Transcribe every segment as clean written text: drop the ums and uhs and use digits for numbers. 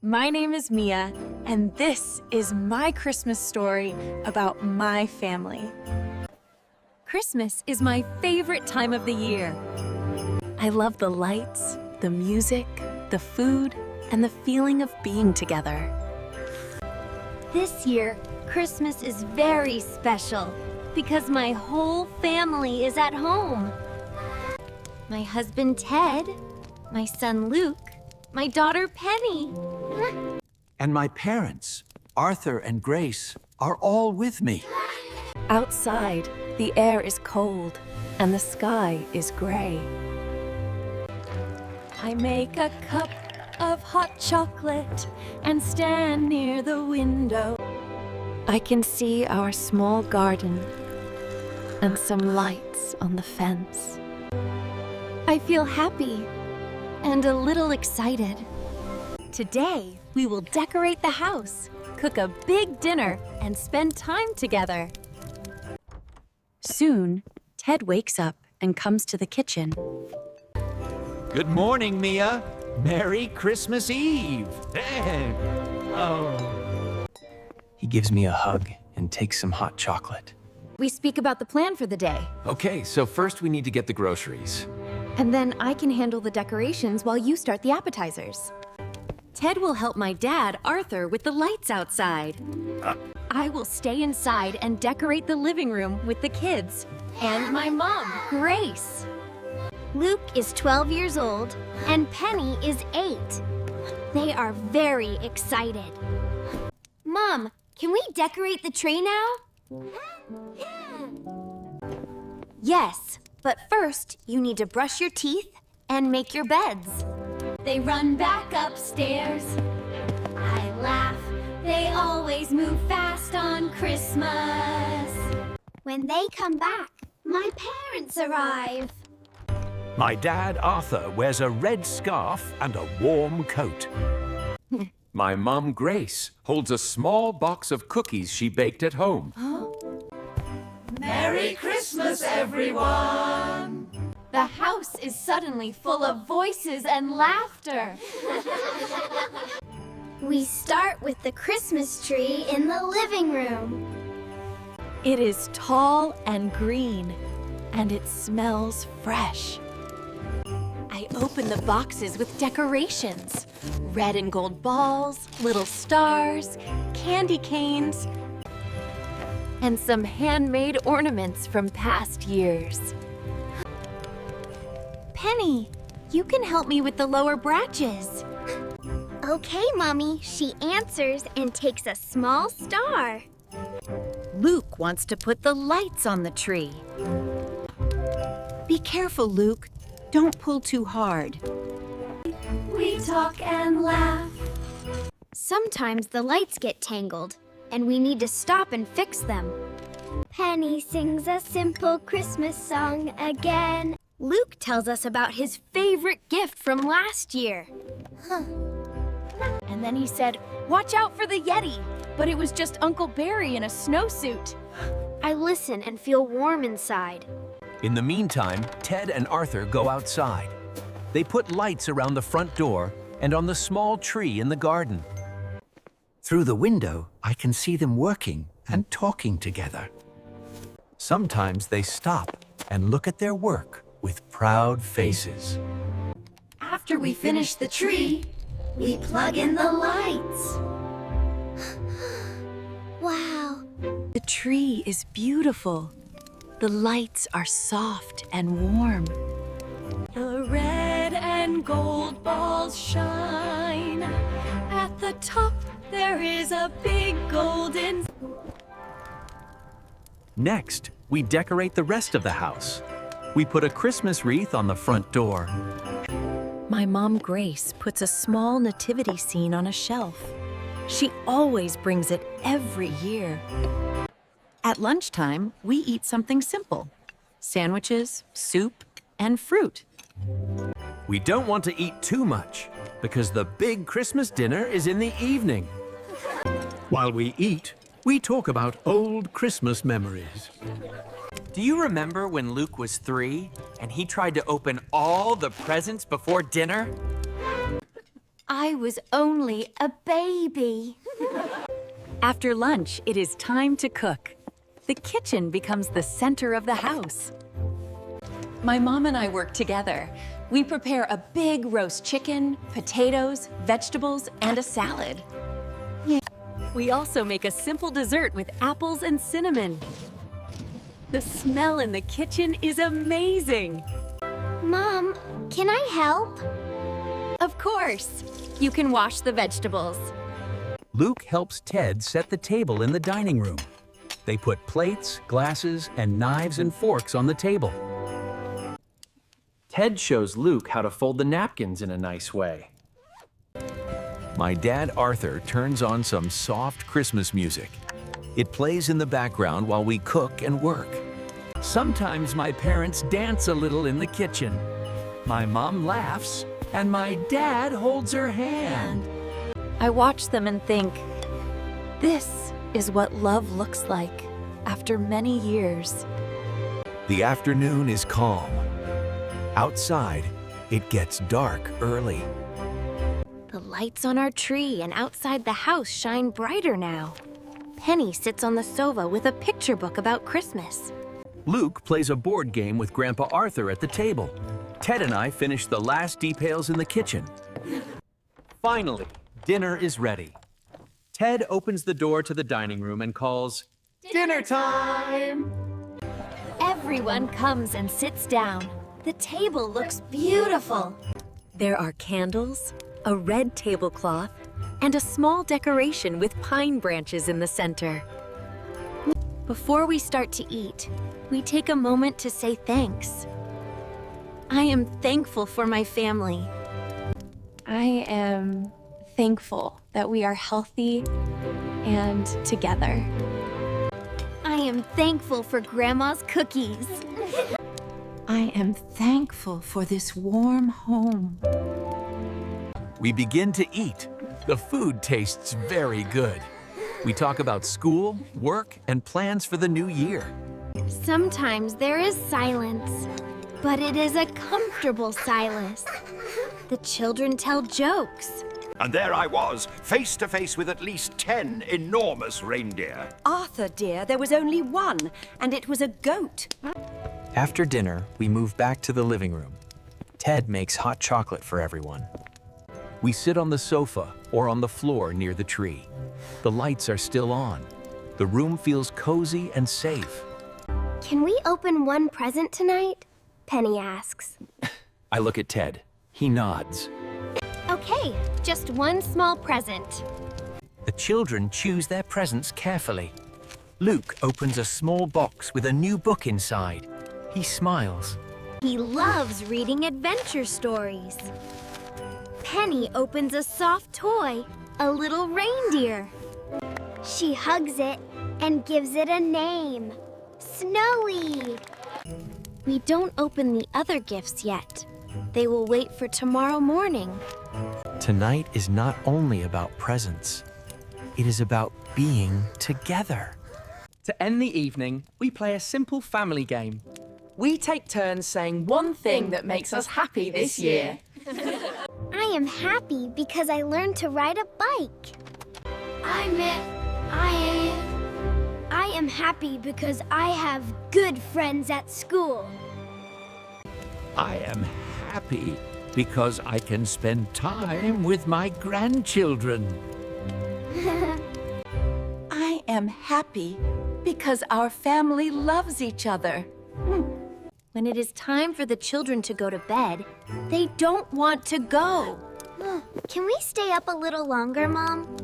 My name is Mia, and this is my Christmas story about my family. Christmas is my favorite time of the year. I love the lights, the music, the food, and the feeling of being together. This year, Christmas is very special because my whole family is at home. My husband Ted, my son Luke, my daughter Penny. And my parents, Arthur and Grace, are all with me. Outside, the air is cold and the sky is gray. I make a cup of hot chocolate and stand near the window. I can see our small garden and some lights on the fence. I feel happy and a little excited. Today, we will decorate the house, cook a big dinner, and spend time together. Soon, Ted wakes up and comes to the kitchen. Good morning, Mia. Merry Christmas Eve. He gives me a hug and takes some hot chocolate. We speak about the plan for the day, Okay, so first we need to get the groceries. and then I can handle the decorations while you start the appetizers. Ted will help my dad, Arthur, with the lights outside. I will stay inside and decorate the living room with the kids and my mom, Grace. Luke is 12 years old and Penny is 8. They are very excited. Mom, can we decorate the tree now? Yes, but first you need to brush your teeth and make your beds. They run back upstairs. I laugh. They always move fast on Christmas. When they come back, my parents arrive. My dad, Arthur, wears a red scarf and a warm coat. My mom, Grace, holds a small box of cookies she baked at home. Merry Christmas, everyone! The house is suddenly full of voices and laughter. We start with the Christmas tree in the living room. It is tall and green, and it smells fresh. I open the boxes with decorations. Red and gold balls, little stars, candy canes, and some handmade ornaments from past years. Penny, you can help me with the lower branches. Okay, Mommy, she answers and takes a small star. Luke wants to put the lights on the tree. Be careful, Luke. Don't pull too hard. We talk and laugh. Sometimes the lights get tangled, and we need to stop and fix them. Penny sings a simple Christmas song again. Luke tells us about his favorite gift from last year. And then he said, "Watch out for the Yeti," but it was just Uncle Barry in a snowsuit. I listen and feel warm inside. In the meantime, Ted and Arthur go outside. They put lights around the front door and on the small tree in the garden. Through the window, I can see them working and talking together. Sometimes they stop and look at their work with proud faces. After we finish the tree, we plug in the lights. Wow. The tree is beautiful. The lights are soft and warm. The red and gold balls shine. At the top, there is a big golden... Next, we decorate the rest of the house. We put a Christmas wreath on the front door. My mom, Grace, puts a small nativity scene on a shelf. She always brings it every year. At lunchtime, we eat something simple. Sandwiches, soup, and fruit. We don't want to eat too much because the big Christmas dinner is in the evening. While we eat, we talk about old Christmas memories. Do you remember when Luke was 3 and he tried to open all the presents before dinner? I was only a baby. After lunch, it is time to cook. The kitchen becomes the center of the house. My mom and I work together. We prepare a big roast chicken, potatoes, vegetables, and a salad. We also make a simple dessert with apples and cinnamon. The smell in the kitchen is amazing. Mom, can I help? Of course. You can wash the vegetables. Luke helps Ted set the table in the dining room. They put plates, glasses, and knives and forks on the table. Ted shows Luke how to fold the napkins in a nice way. My dad, Arthur, turns on some soft Christmas music. It plays in the background while we cook and work. Sometimes my parents dance a little in the kitchen. My mom laughs, and my dad holds her hand. I watch them and think, this is what love looks like after many years. The afternoon is calm. Outside, it gets dark early. The lights on our tree and outside the house shine brighter now. Penny sits on the sofa with a picture book about Christmas. Luke plays a board game with Grandpa Arthur at the table. Ted and I finish the last details in the kitchen. Finally, dinner is ready. Ted opens the door to the dining room and calls, "Dinner time!" Everyone comes and sits down. The table looks beautiful. There are candles, a red tablecloth, and a small decoration with pine branches in the center. Before we start to eat, we take a moment to say thanks. I am thankful for my family. I am thankful that we are healthy and together. I am thankful for Grandma's cookies. I am thankful for this warm home. We begin to eat. The food tastes very good. We talk about school, work, and plans for the new year. Sometimes there is silence, but it is a comfortable silence. The children tell jokes. And there I was, face to face with at least 10 enormous reindeer. Arthur, dear, there was only one, and it was a goat. After dinner, we move back to the living room. Ted makes hot chocolate for everyone. We sit on the sofa or on the floor near the tree. The lights are still on. The room feels cozy and safe. Can we open one present tonight? Penny asks. I look at Ted. He nods. Okay, just one small present. The children choose their presents carefully. Luke opens a small box with a new book inside. He smiles. He loves reading adventure stories. Penny opens a soft toy, a little reindeer. She hugs it and gives it a name, Snowy. We don't open the other gifts yet. They will wait for tomorrow morning. Tonight is not only about presents. It is about being together. To end the evening, we play a simple family game. We take turns saying one thing that makes us happy this year. I am happy because I learned to ride a bike. I am happy because I have good friends at school. I am happy because I can spend time with my grandchildren. I am happy because our family loves each other. When it is time for the children to go to bed, they don't want to go. Can we stay up a little longer, Mom?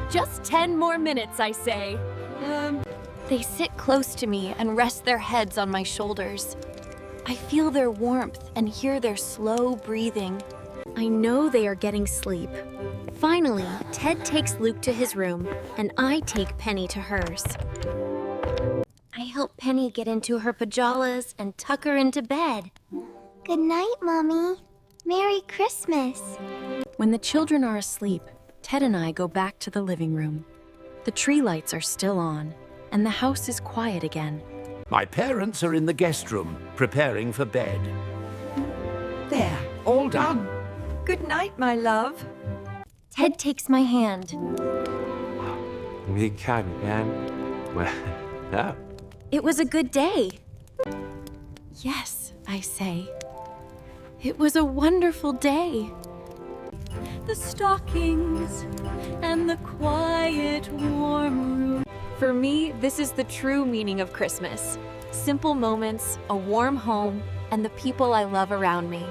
Just 10 more minutes, I say. They sit close to me and rest their heads on my shoulders. I feel their warmth and hear their slow breathing. I know they are getting sleep. Finally, Ted takes Luke to his room, and I take Penny to hers. I help Penny get into her pajamas and tuck her into bed. Good night, Mommy. Merry Christmas. When the children are asleep, Ted and I go back to the living room. The tree lights are still on, and the house is quiet again. My parents are in the guest room, preparing for bed. There. All done. Good night, my love. Ted takes my hand. We can, and well, no. It was a good day. Yes, I say. It was a wonderful day. The stockings and the quiet, warm room. For me, this is the true meaning of Christmas. Simple moments, a warm home, and the people I love around me.